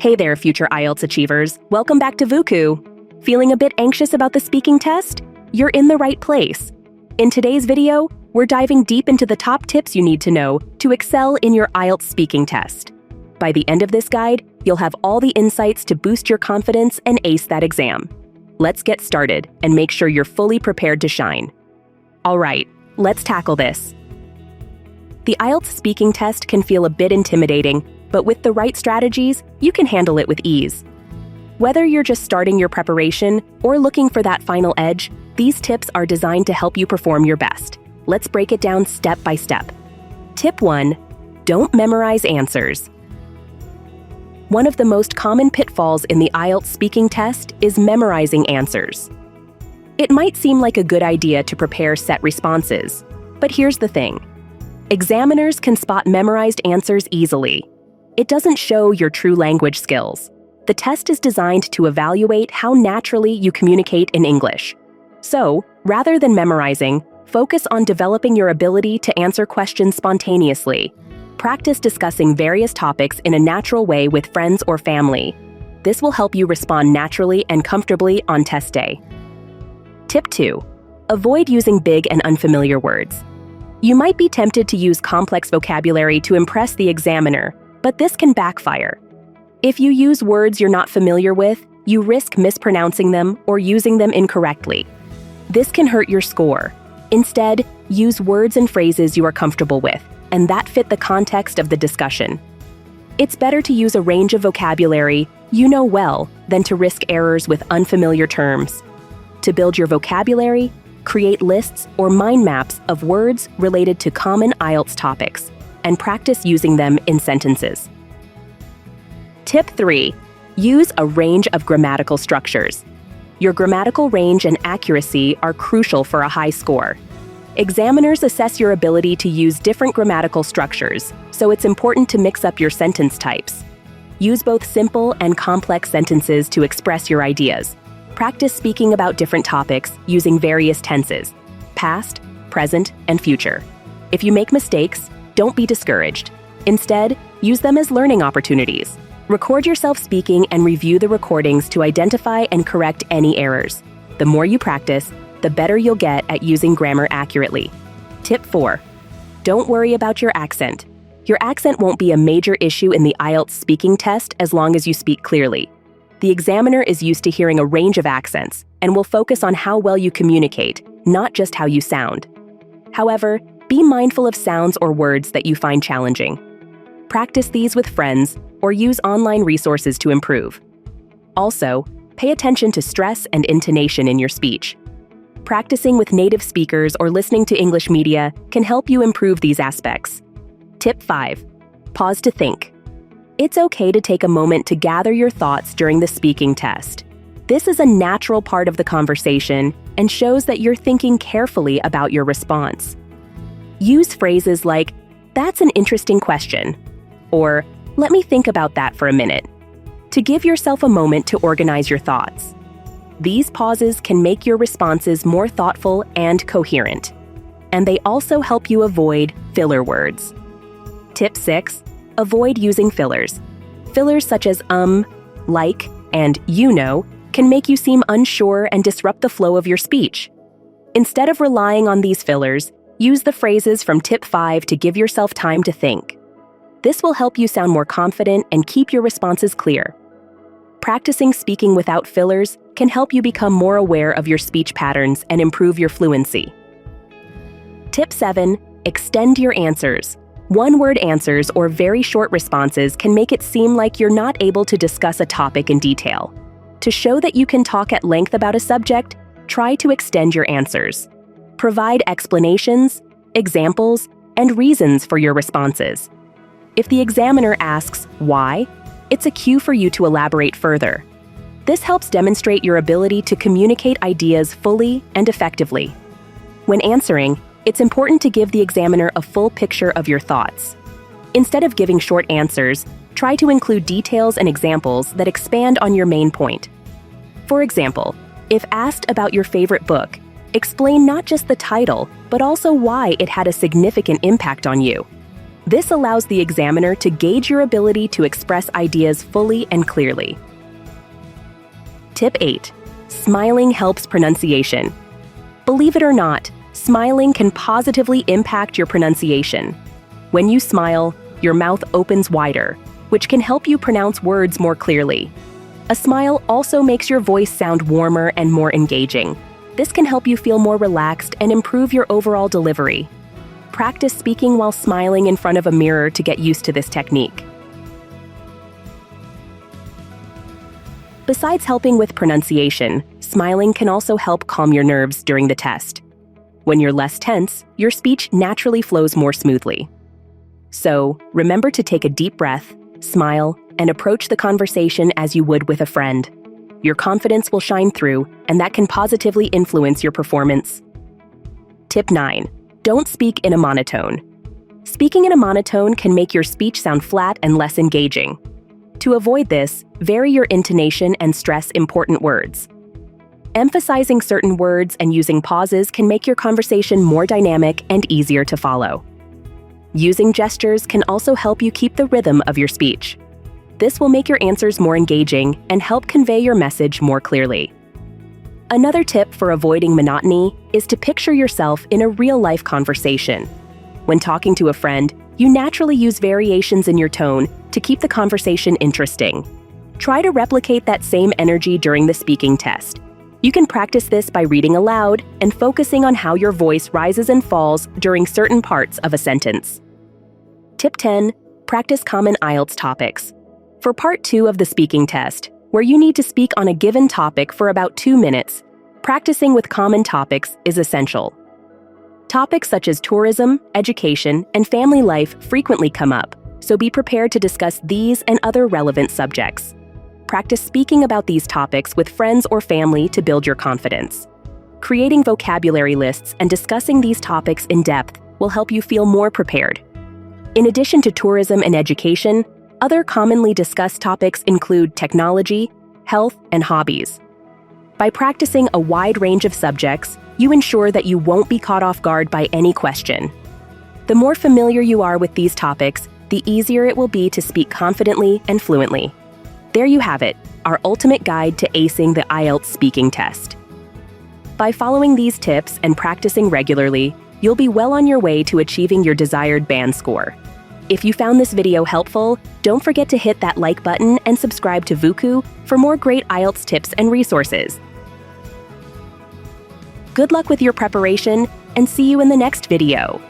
Hey there, future IELTS achievers. Welcome back to Vuku. Feeling a bit anxious about the speaking test? You're in the right place. In today's video, we're diving deep into the top tips you need to know to excel in your IELTS speaking test. By the end of this guide, you'll have all the insights to boost your confidence and ace that exam. Let's get started and make sure you're fully prepared to shine. All right, let's tackle this. The IELTS speaking test can feel a bit intimidating, but with the right strategies, you can handle it with ease. Whether you're just starting your preparation or looking for that final edge, these tips are designed to help you perform your best. Let's break it down step by step. Tip 1. Don't memorize answers. One of the most common pitfalls in the IELTS speaking test is memorizing answers. It might seem like a good idea to prepare set responses, but here's the thing. Examiners can spot memorized answers easily. It doesn't show your true language skills. The test is designed to evaluate how naturally you communicate in English. So, rather than memorizing, focus on developing your ability to answer questions spontaneously. Practice discussing various topics in a natural way with friends or family. This will help you respond naturally and comfortably on test day. Tip 2. Avoid using big and unfamiliar words. You might be tempted to use complex vocabulary to impress the examiner, but this can backfire. If you use words you're not familiar with, you risk mispronouncing them or using them incorrectly. This can hurt your score. Instead, use words and phrases you are comfortable with, and that fit the context of the discussion. It's better to use a range of vocabulary you know well than to risk errors with unfamiliar terms. To build your vocabulary, create lists or mind maps of words related to common IELTS topics, and practice using them in sentences. Tip 3. Use a range of grammatical structures. Your grammatical range and accuracy are crucial for a high score. Examiners assess your ability to use different grammatical structures, so it's important to mix up your sentence types. Use both simple and complex sentences to express your ideas. Practice speaking about different topics using various tenses: past, present, and future. If you make mistakes, don't be discouraged. Instead, use them as learning opportunities. Record yourself speaking and review the recordings to identify and correct any errors. The more you practice, the better you'll get at using grammar accurately. Tip 4. Don't worry about your accent. Your accent won't be a major issue in the IELTS speaking test as long as you speak clearly. The examiner is used to hearing a range of accents and will focus on how well you communicate, not just how you sound. However, be mindful of sounds or words that you find challenging. Practice these with friends or use online resources to improve. Also, pay attention to stress and intonation in your speech. Practicing with native speakers or listening to English media can help you improve these aspects. Tip 5. Pause to think. It's okay to take a moment to gather your thoughts during the speaking test. This is a natural part of the conversation and shows that you're thinking carefully about your response. Use phrases like, "That's an interesting question," or "Let me think about that for a minute," to give yourself a moment to organize your thoughts. These pauses can make your responses more thoughtful and coherent, and they also help you avoid filler words. Tip 6. Avoid using fillers. Fillers such as like, and you know can make you seem unsure and disrupt the flow of your speech. Instead of relying on these fillers, use the phrases from Tip 5 to give yourself time to think. This will help you sound more confident and keep your responses clear. Practicing speaking without fillers can help you become more aware of your speech patterns and improve your fluency. Tip 7. Extend your answers. One-word answers or very short responses can make it seem like you're not able to discuss a topic in detail. To show that you can talk at length about a subject, try to extend your answers. Provide explanations, examples, and reasons for your responses. If the examiner asks why, it's a cue for you to elaborate further. This helps demonstrate your ability to communicate ideas fully and effectively. When answering, it's important to give the examiner a full picture of your thoughts. Instead of giving short answers, try to include details and examples that expand on your main point. For example, if asked about your favorite book, explain not just the title, but also why it had a significant impact on you. This allows the examiner to gauge your ability to express ideas fully and clearly. Tip 8. Smiling helps pronunciation. Believe it or not, smiling can positively impact your pronunciation. When you smile, your mouth opens wider, which can help you pronounce words more clearly. A smile also makes your voice sound warmer and more engaging. This can help you feel more relaxed and improve your overall delivery. Practice speaking while smiling in front of a mirror to get used to this technique. Besides helping with pronunciation, smiling can also help calm your nerves during the test. When you're less tense, your speech naturally flows more smoothly. So, remember to take a deep breath, smile, and approach the conversation as you would with a friend. Your confidence will shine through, and that can positively influence your performance. Tip 9. Don't speak in a monotone. Speaking in a monotone can make your speech sound flat and less engaging. To avoid this, vary your intonation and stress important words. Emphasizing certain words and using pauses can make your conversation more dynamic and easier to follow. Using gestures can also help you keep the rhythm of your speech. This will make your answers more engaging and help convey your message more clearly. Another tip for avoiding monotony is to picture yourself in a real-life conversation. When talking to a friend, you naturally use variations in your tone to keep the conversation interesting. Try to replicate that same energy during the speaking test. You can practice this by reading aloud and focusing on how your voice rises and falls during certain parts of a sentence. Tip 10. Practice common IELTS topics. For part 2 of the speaking test, where you need to speak on a given topic for about 2 minutes, practicing with common topics is essential. Topics such as tourism, education, and family life frequently come up, so be prepared to discuss these and other relevant subjects. Practice speaking about these topics with friends or family to build your confidence. Creating vocabulary lists and discussing these topics in depth will help you feel more prepared. In addition to tourism and education, other commonly discussed topics include technology, health, and hobbies. By practicing a wide range of subjects, you ensure that you won't be caught off guard by any question. The more familiar you are with these topics, the easier it will be to speak confidently and fluently. There you have it, our ultimate guide to acing the IELTS speaking test. By following these tips and practicing regularly, you'll be well on your way to achieving your desired band score. If you found this video helpful, don't forget to hit that like button and subscribe to Vuku for more great IELTS tips and resources. Good luck with your preparation, and see you in the next video.